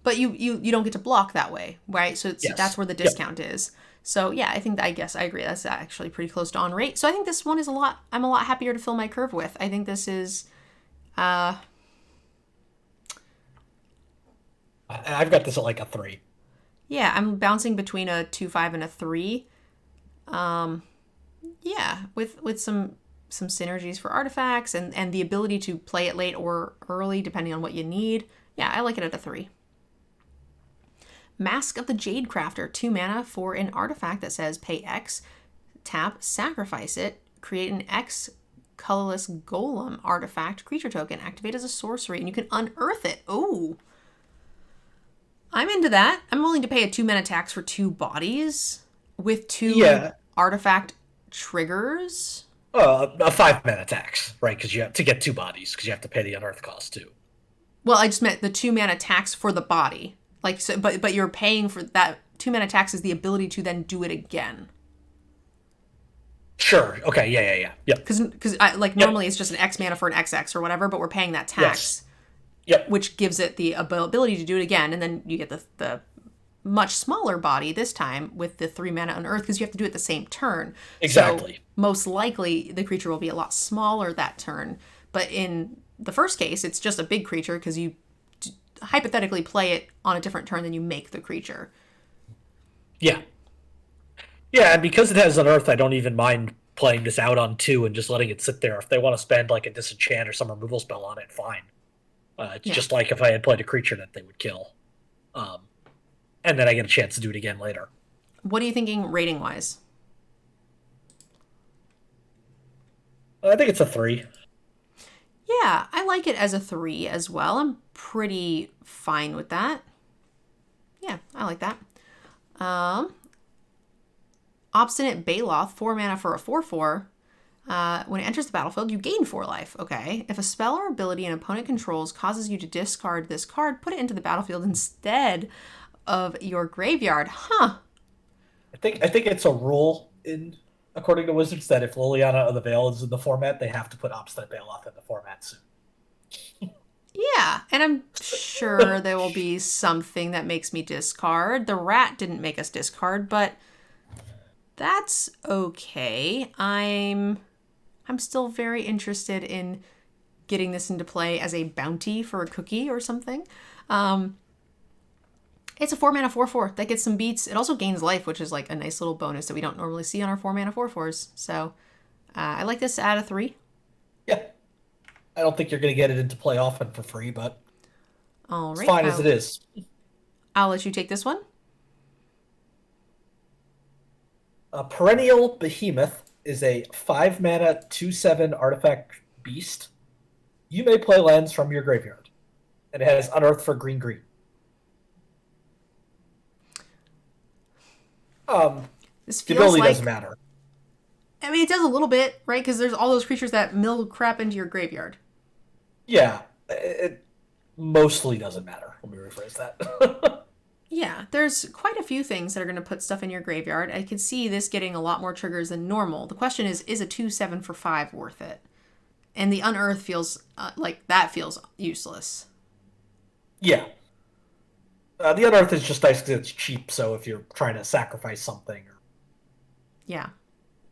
But you don't get to block that way, right? So that's where the discount is. So yeah, I guess I agree. That's actually pretty close to on rate. So I think this one is I'm a lot happier to fill my curve with. I think this is, I've got this at like a 3. Yeah, I'm bouncing between a 2/5 and a 3. Yeah, with some synergies for artifacts and the ability to play it late or early depending on what you need. Yeah, I like it at a 3. Mask of the Jade Crafter, 2 mana for an artifact that says pay X, tap, sacrifice it, create an X colorless golem artifact creature token, activate as a sorcery, and you can unearth it. Oh, I'm into that. I'm willing to pay a 2 mana tax for 2 bodies with 2 artifact triggers. A 5 mana tax, right? Because you have to get 2 bodies, because you have to pay the unearth cost too. Well, I just meant the 2 mana tax for the body. Like, so, but you're paying for that 2 mana tax is the ability to then do it again. Sure. Okay. Yeah. Because normally it's just an X mana for an XX or whatever, but we're paying that tax. Yes. Yep. Which gives it the ability to do it again, and then you get the much smaller body this time with the 3 mana unearth, because you have to do it the same turn. Exactly. So most likely the creature will be a lot smaller that turn. But in the first case, it's just a big creature because you hypothetically play it on a different turn than you make the creature. Yeah. Yeah, and because it has unearth, I don't even mind playing this out on 2 and just letting it sit there. If they want to spend like a disenchant or some removal spell on it, fine. It's just like if I had played a creature that they would kill. And then I get a chance to do it again later. What are you thinking rating-wise? I think it's a 3. Yeah, I like it as a 3 as well. I'm pretty fine with that. Yeah, I like that. Obstinate Baloth, 4 mana for a 4/4. When it enters the battlefield, you gain 4 life. Okay. If a spell or ability an opponent controls causes you to discard this card, put it into the battlefield instead of your graveyard. Huh. I think it's a rule according to Wizards that if Liliana of the Veil is in the format, they have to put Obstinate Baloth in the format soon. Yeah, and I'm sure there will be something that makes me discard. The rat didn't make us discard, but that's okay. I'm still very interested in getting this into play as a bounty for a cookie or something. It's a 4 mana 4/4 that gets some beats. It also gains life, which is like a nice little bonus that we don't normally see on our 4 mana 4/4s. So I like this at a 3. Yeah. I don't think you're going to get it into play often for free, but all right, it's fine as it is. I'll let you take this one. Perennial Behemoth is a 5 mana 2/7 artifact beast. You may play lands from your graveyard, and it has unearth for green. This the feels ability like, doesn't matter. I mean, it does a little bit, right? Because there's all those creatures that mill crap into your graveyard. Yeah, it mostly doesn't matter. Let me rephrase that. Yeah, there's quite a few things that are going to put stuff in your graveyard. I could see this getting a lot more triggers than normal. The question is a 2/7 for 5 worth it? And the unearth feels like that feels useless. Yeah. The Unearth is just nice because it's cheap, so if you're trying to sacrifice something, or Yeah.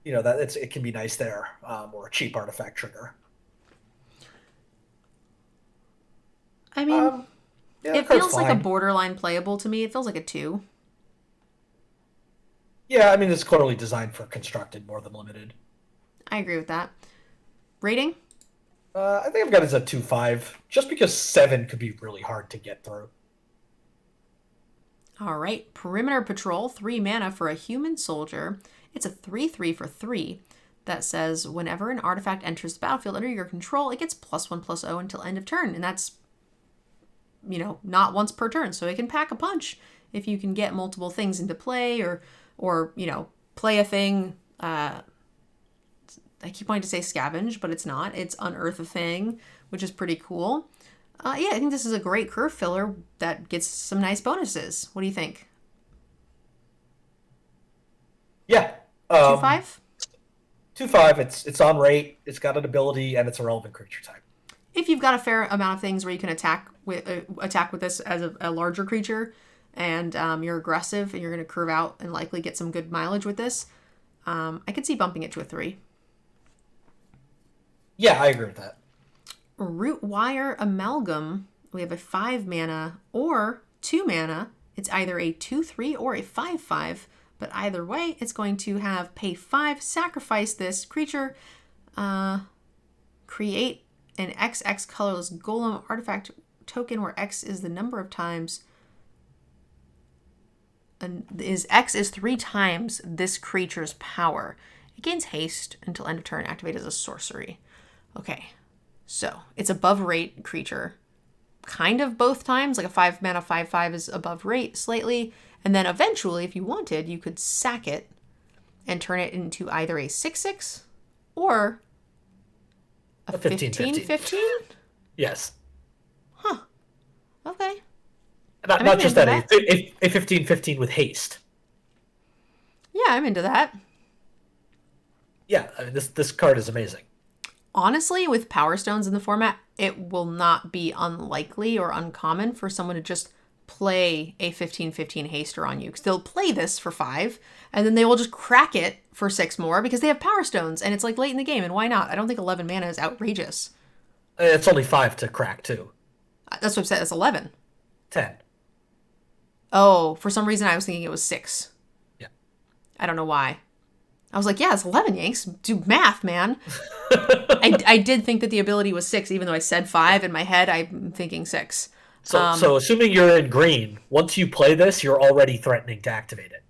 that it can be nice there, or a cheap artifact trigger. I mean, Yeah, it feels like a borderline playable to me. It feels like a 2. Yeah, I mean, it's clearly designed for constructed more than limited. I agree with that. Rating? I think I've got it as a 2/5, just because 7 could be really hard to get through. All right. Perimeter Patrol, 3 mana for a human soldier. It's a 3/3 for 3 that says whenever an artifact enters the battlefield under your control, it gets +1/+0 until end of turn. And that's, not once per turn. So it can pack a punch if you can get multiple things into play or play a thing. I keep wanting to say scavenge, but it's not. It's unearth a thing, which is pretty cool. I think this is a great curve filler that gets some nice bonuses. What do you think? Yeah. 2/5? 2/5. It's on rate. It's got an ability, and it's a relevant creature type. If you've got a fair amount of things where you can attack with this as a larger creature, and you're aggressive and you're going to curve out and likely get some good mileage with this, I could see bumping it to a 3. Yeah, I agree with that. Rootwire Amalgam. We have a 5 mana or 2 mana. It's either a 2/3 or a 5/5, but either way, it's going to have pay 5, sacrifice this creature, create an XX colorless Golem artifact token where X is the number of times. X is 3 times this creature's power. It gains haste until end of turn, activate as a sorcery. Okay, so it's above rate creature. Kind of both times, like a 5 mana 5/5 is above rate slightly. And then eventually, if you wanted, you could sack it and turn it into either a 6/6 or a 15/15. Yes. Huh. Okay. Not just that. A 15/15 with haste. Yeah, I'm into that. Yeah, I mean, this card is amazing. Honestly, with Power Stones in the format, it will not be unlikely or uncommon for someone to just play a 15/15 haster on you. Because they'll play this for 5, and then they will just crack it for 6 more because they have Power Stones, and it's like late in the game, and why not? I don't think 11 mana is outrageous. It's only 5 to crack, too. That's what I've said, it's 11. 10. Oh, for some reason I was thinking it was 6. Yeah. I don't know why. I was like, yeah, it's 11, Yanks. Do math, man. I did think that the ability was 6, even though I said 5. In my head, I'm thinking 6. So assuming you're in green, once you play this, you're already threatening to activate it.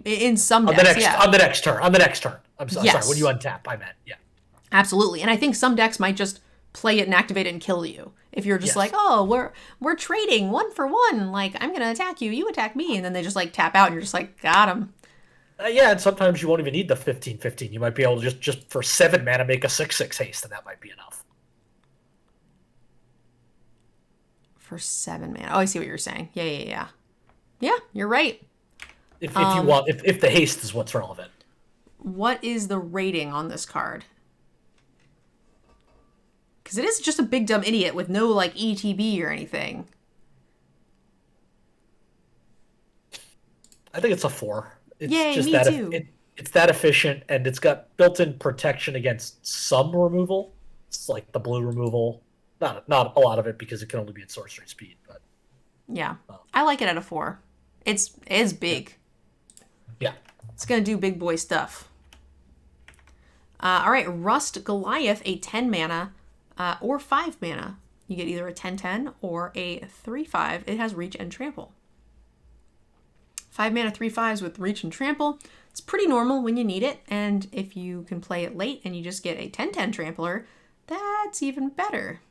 In some decks, yeah. On the next turn. I'm sorry, Yes. when you untap, I meant, yeah. Absolutely. And I think some decks might just play it and activate it and kill you. If you're just like, oh, we're trading 1 for 1. Like, I'm going to attack you, you attack me. And then they just like tap out and you're just like, got him. Yeah, and sometimes you won't even need the 15/15. You might be able to just for 7 mana make a 6/6 haste, and that might be enough. For 7 mana. Oh, I see what you're saying. Yeah. Yeah, you're right. If you want, if the haste is what's relevant. What is the rating on this card? Because it is just a big dumb idiot with no like ETB or anything. I think it's a 4. It's Yay, just me that too. It's that efficient, and it's got built-in protection against some removal. It's like the blue removal. Not a lot of it because it can only be at sorcery speed. But yeah, I like it at a 4. It is big. Yeah, it's gonna do big boy stuff. All right, Rust Goliath, a 10 mana or 5 mana. You get either a 10/10 or a 3/5. It has reach and trample. 5 mana 3/5s with reach and trample. It's pretty normal when you need it, and if you can play it late and you just get a 10/10 trampler, that's even better.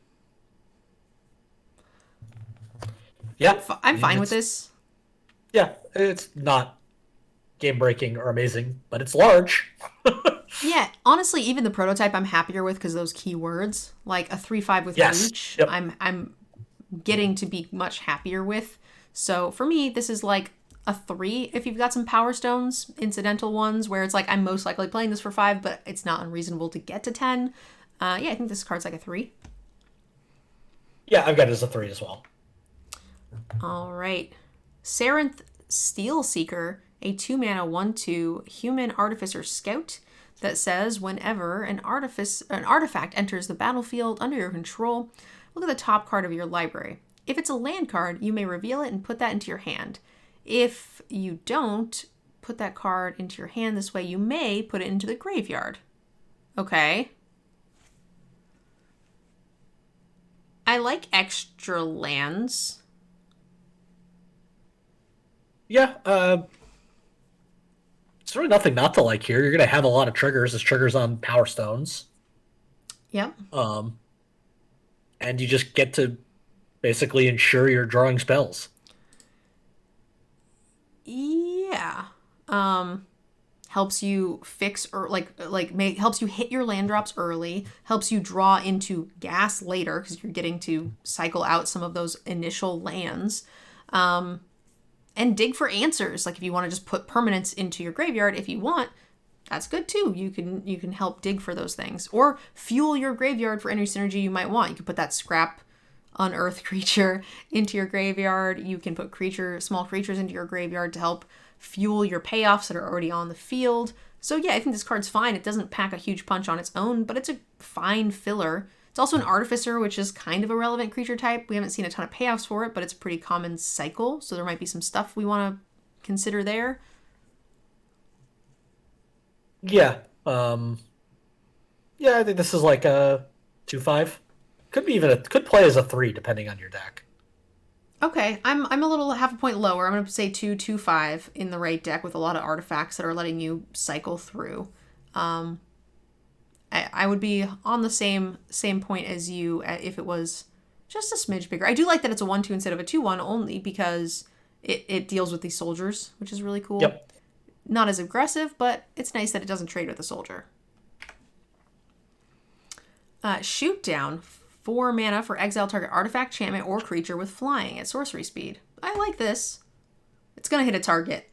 Yeah, I'm fine with this. Yeah, it's not game-breaking or amazing, but it's large. Yeah, honestly, even the prototype I'm happier with because those keywords, like a 3/5 with reach, yep. I'm getting to be much happier with. So for me, this is like a 3 if you've got some Power Stones, incidental ones, where it's like I'm most likely playing this for 5, but it's not unreasonable to get to 10. Yeah, I think this card's like a 3. Yeah, I've got it as a 3 as well. All right. Sarinth Steel Seeker, a 2-mana 1/2 human artificer scout that says whenever an artifact enters the battlefield under your control, look at the top card of your library. If it's a land card, you may reveal it and put that into your hand. If you don't put that card into your hand this way, you may put it into the graveyard. Okay. I like extra lands. Yeah, it's really nothing not to like here. You're going to have a lot of triggers as triggers on Power Stones. Yep. And you just get to basically ensure you're drawing spells. Yeah. Helps you fix or helps you hit your land drops early, helps you draw into gas later because you're getting to cycle out some of those initial lands. And dig for answers. Like if you want to just put permanents into your graveyard, if you want, that's good too. You can help dig for those things. Or fuel your graveyard for any synergy you might want. You can put that scrap unearthed creature into your graveyard. You can put small creatures into your graveyard to help fuel your payoffs that are already on the field. So yeah, I think this card's fine. It doesn't pack a huge punch on its own, but it's a fine filler. It's also an Artificer, which is kind of a relevant creature type. We haven't seen a ton of payoffs for it, but it's a pretty common cycle, so there might be some stuff we want to consider there. Yeah. Yeah, I think this is like a 2/5. Could play as a 3 depending on your deck. Okay, I'm a little half a point lower. I'm going to say 2/5 in the right deck with a lot of artifacts that are letting you cycle through. I would be on the same point as you if it was just a smidge bigger. I do like that it's a 1/2 instead of a 2/1 only because it deals with these soldiers, which is really cool. Yep. Not as aggressive, but it's nice that it doesn't trade with a soldier. Shoot down, 4 mana for exile target artifact, enchantment, or creature with flying at sorcery speed. I like this. It's going to hit a target.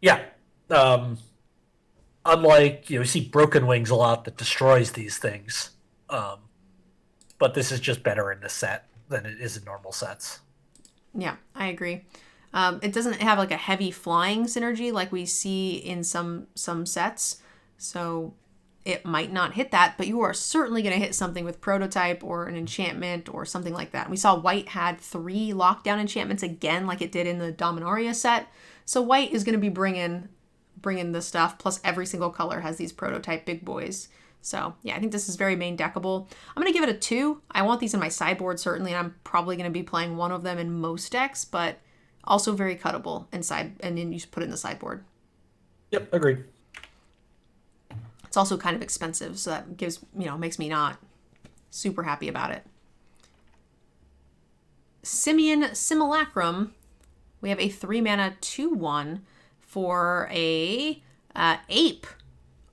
Yeah. Unlike, we see Broken Wings a lot that destroys these things. But this is just better in this set than it is in normal sets. Yeah, I agree. It doesn't have like a heavy flying synergy like we see in some sets. So it might not hit that, but you are certainly going to hit something with Prototype or an enchantment or something like that. We saw White had 3 lockdown enchantments again like it did in the Dominaria set. So White is going to be bringing the stuff, plus every single color has these Prototype big boys. So yeah, I think this is very main deckable. I'm going to give it a 2. I want these in my sideboard certainly, and I'm probably going to be playing one of them in most decks, but also very cuttable and then you just put it in the sideboard. Yep, agreed. It's also kind of expensive, so that makes me not super happy about it. Simian Simulacrum. We have a 3 mana 2/1 for a ape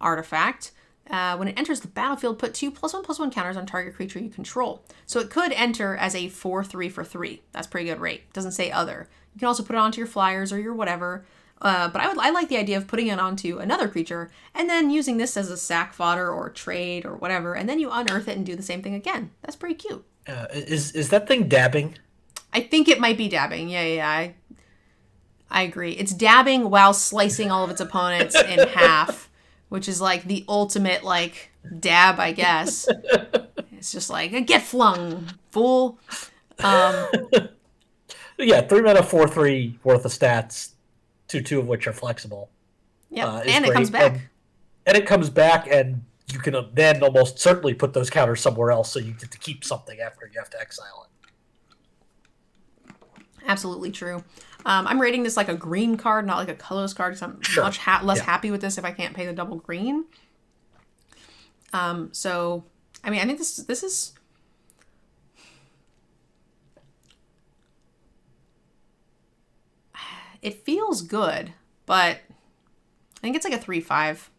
artifact. When it enters the battlefield, put 2 +1/+1 counters on target creature you control. So it could enter as a 4/3 for 3. That's pretty good rate. Doesn't say other. You can also put it onto your flyers or your whatever. But I like the idea of putting it onto another creature and then using this as a sack fodder or trade or whatever, and then you unearth it and do the same thing again. That's pretty cute. Is that thing dabbing? I think it might be dabbing. Yeah. I agree. It's dabbing while slicing all of its opponents in half, which is like the ultimate dab, I guess. It's just like, get flung, fool. Yeah, 3 mana 4/3 worth of stats. 2 of which are flexible. Yeah, and it comes back. And it comes back, and you can then almost certainly put those counters somewhere else, so you get to keep something after you have to exile it. Absolutely true. I'm rating this like a green card, not like a colorless card, because I'm much less happy with this if I can't pay the double green. So, I mean, I think this is... It feels good, but I think it's like a 3/5.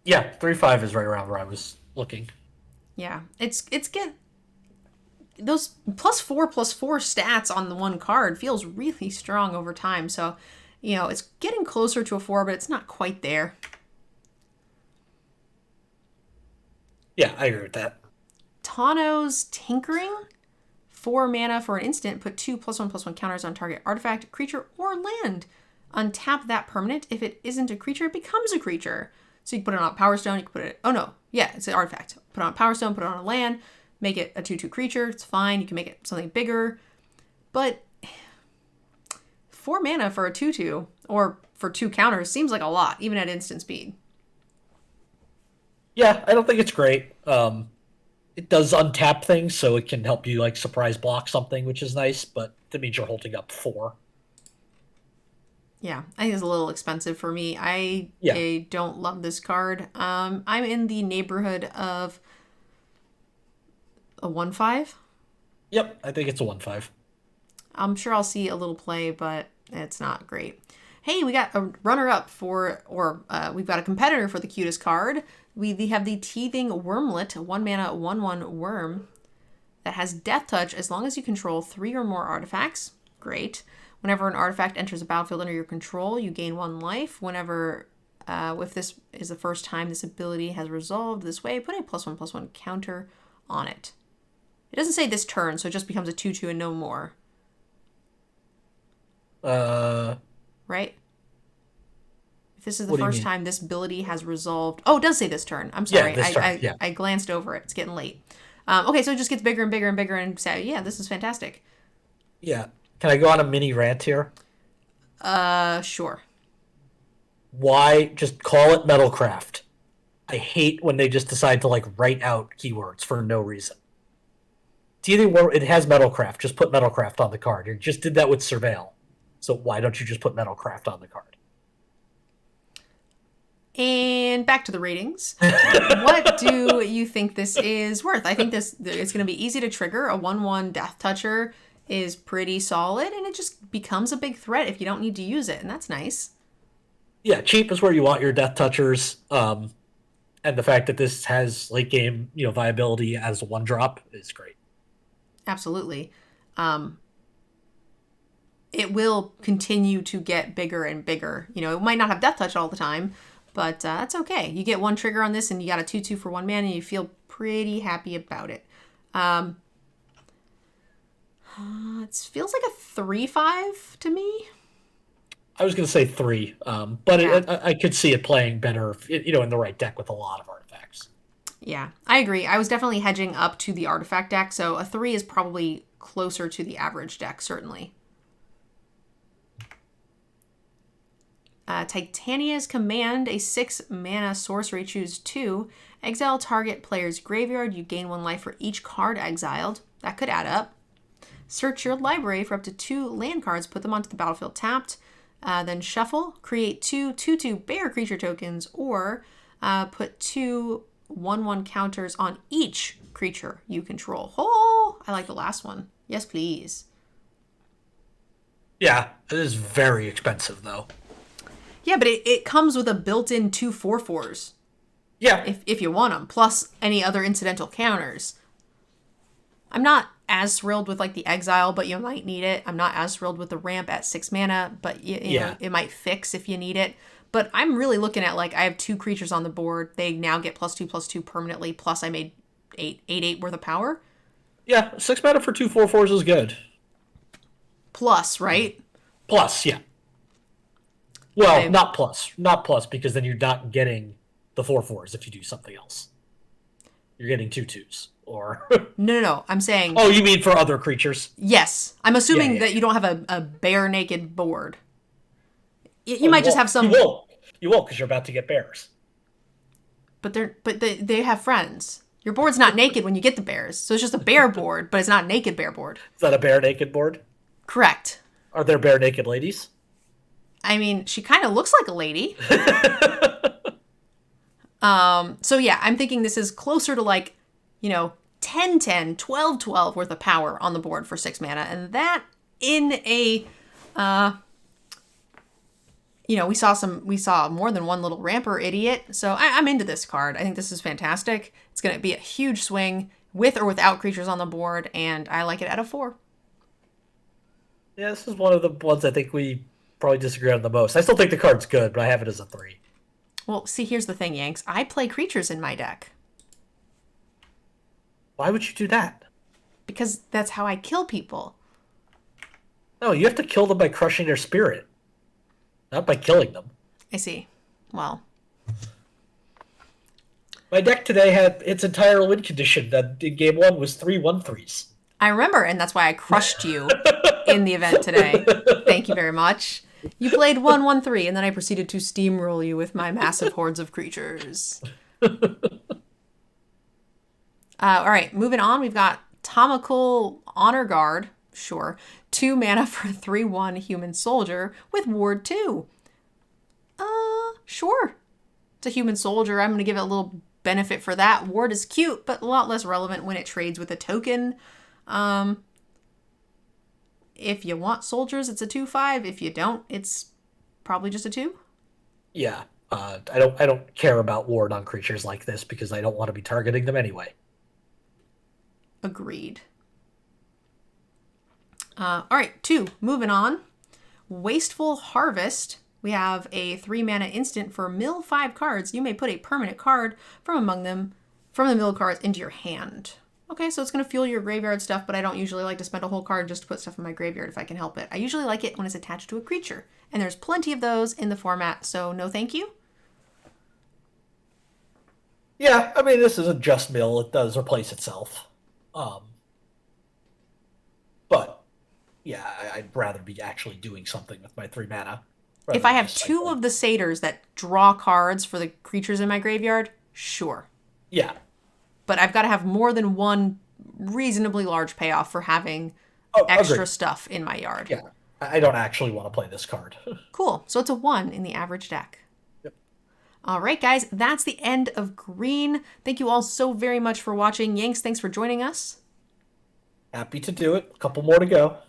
Yeah, 3/5 is right around where I was looking. Yeah, it's get those +4/+4 stats on the one card feels really strong over time. So, it's getting closer to a 4, but it's not quite there. Yeah, I agree with that. Tawnos Tinkering. 4 mana for an instant. Put 2+1/+1 counters on target artifact, creature, or land. Untap that permanent. If it isn't a creature, it becomes a creature. So you can put it on a Power Stone. You can put it... Oh, no. Yeah, it's an artifact. Put it on a Power Stone. Put it on a land. Make it a 2/2 creature. It's fine. You can make it something bigger. But 4 mana for a 2/2 or for 2 counters seems like a lot, even at instant speed. Yeah, I don't think it's great. It does untap things, so it can help you like surprise block something, which is nice, but that means you're holding up 4. Yeah, I think it's a little expensive for me. I don't love this card. I'm in the neighborhood of a 1/5. Yep, I think it's a 1/5. I'm sure I'll see a little play, but it's not great. Hey, we got a runner-up we've got a competitor for the cutest card. We have the Teething Wormlet, 1 mana, 1/1 worm that has Death Touch as long as you control 3 or more artifacts. Great. Whenever an artifact enters a battlefield under your control, you gain 1 life. Whenever, if this is the first time this ability has resolved this way, put a +1/+1 counter on it. It doesn't say this turn, so it just becomes a 2/2 and no more. Right? If this is the first time this ability has resolved... Oh, it does say this turn. I'm sorry. I glanced over it. It's getting late. Okay, so it just gets bigger and bigger and bigger and say, yeah, this is fantastic. Yeah. Can I go on a mini rant here? Sure. Why just call it Metalcraft? I hate when they just decide to like write out keywords for no reason. It has Metalcraft. Just put Metalcraft on the card. You just did that with Surveil. So why don't you just put Metalcraft on the card? And back to the ratings. What do you think this is worth? I think it's going to be easy to trigger. A 1/1 Death Toucher is pretty solid, and it just becomes a big threat if you don't need to use it, and that's nice. Yeah, cheap is where you want your Death Touchers, and the fact that this has late game, viability as a 1-drop is great. Absolutely. It will continue to get bigger and bigger. It might not have Death Touch all the time, but that's okay. You get 1 trigger on this, and you got a 2/2 for 1 mana, and you feel pretty happy about it. It feels like a 3/5 to me. I was going to say 3, but yeah. I could see it playing better, in the right deck with a lot of artifacts. Yeah, I agree. I was definitely hedging up to the artifact deck, so a 3 is probably closer to the average deck, certainly. Titania's Command, a 6 mana sorcery, choose 2. Exile target player's graveyard. You gain 1 life for each card exiled. That could add up. Search your library for up to 2 land cards. Put them onto the battlefield tapped. Then shuffle. Create 2 2/2 bear creature tokens, or put 2 1/1 counters on each creature you control. Oh, I like the last one. Yes, please. Yeah, it is very expensive, though. Yeah, but it comes with a built-in 2 4/4s. Yeah. If you want them, plus any other incidental counters. I'm not as thrilled with like the exile, but you might need it. I'm not as thrilled with the ramp at 6 mana, but you know, it might fix if you need it. But I'm really looking at like I have 2 creatures on the board. They now get +2/+2 permanently. Plus I made 8 worth of power. Yeah, 6 mana for 2 4/4s is good. Plus, right? Plus, yeah. Well, not plus, because then you're not getting the 4/4s if you do something else. You're getting 2/2s, or... No, I'm saying... Oh, you mean for other creatures? Yes. I'm assuming that you don't have a bare naked board. You might just have some... You won't, because you're about to get bears. But they have friends. Your board's not naked when you get the bears, so it's just a bear board, but it's not a naked bear board. Is that a bare naked board? Correct. Are there bare naked ladies? I mean, she kind of looks like a lady. So yeah, I'm thinking this is closer to like, 10/10, 12/12 worth of power on the board for 6 mana. And that in a, we saw more than one little ramper idiot. So I'm into this card. I think this is fantastic. It's going to be a huge swing with or without creatures on the board. And I like it at a 4. Yeah, this is one of the ones I think we probably disagree on the most. I still think the card's good, but I have it as a 3. Well, see, here's the thing, Yanks. I play creatures in my deck. Why would you do that? Because that's how I kill people. No, you have to kill them by crushing their spirit, not by killing them. I see. Well, my deck today had its entire win condition that in game 1 was 3/1/3s. I remember, and that's why I crushed you in the event today. Thank you very much. You played 1/1/3, and then I proceeded to steamroll you with my massive hordes of creatures. All right, moving on. We've got Tamokul Honor Guard. Sure. 2 mana for a 3/1 human soldier with Ward 2. Sure. It's a human soldier. I'm going to give it a little benefit for that. Ward is cute, but a lot less relevant when it trades with a token. If you want soldiers, it's a 2/5. If you don't, it's probably just a 2. Yeah. I don't care about ward on creatures like this because I don't want to be targeting them anyway. Agreed. All right, 2. Moving on. Wasteful Harvest. We have a 3 mana instant for mill 5 cards. You may put a permanent card from among them, from the mill cards, into your hand. Okay, so it's going to fuel your graveyard stuff, but I don't usually like to spend a whole card just to put stuff in my graveyard if I can help it. I usually like it when it's attached to a creature, and there's plenty of those in the format, so no thank you. Yeah, I mean, this isn't just mill. It does replace itself. But, yeah, I'd rather be actually doing something with my 3 mana. If I have 2 of the satyrs that draw cards for the creatures in my graveyard, sure. Yeah. But I've got to have more than one reasonably large payoff for having extra stuff in my yard. Yeah, I don't actually want to play this card. Cool. So it's a 1 in the average deck. Yep. All right, guys. That's the end of Green. Thank you all so very much for watching. Yanks, thanks for joining us. Happy to do it. A couple more to go.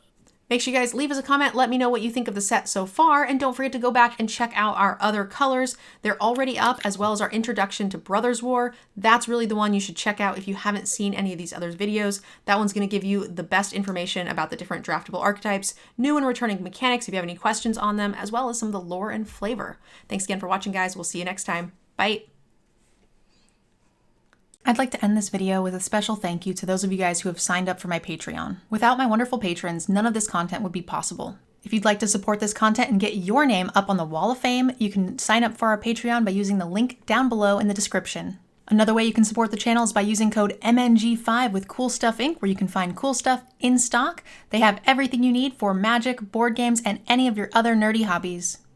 Make sure you guys leave us a comment. Let me know what you think of the set so far. And don't forget to go back and check out our other colors. They're already up, as well as our introduction to Brothers War. That's really the one you should check out if you haven't seen any of these other videos. That one's going to give you the best information about the different draftable archetypes, new and returning mechanics if you have any questions on them, as well as some of the lore and flavor. Thanks again for watching, guys. We'll see you next time. Bye. I'd like to end this video with a special thank you to those of you guys who have signed up for my Patreon. Without my wonderful patrons, none of this content would be possible. If you'd like to support this content and get your name up on the Wall of Fame, you can sign up for our Patreon by using the link down below in the description. Another way you can support the channel is by using code MNG5 with Cool Stuff Inc., where you can find cool stuff in stock. They have everything you need for Magic, board games, and any of your other nerdy hobbies.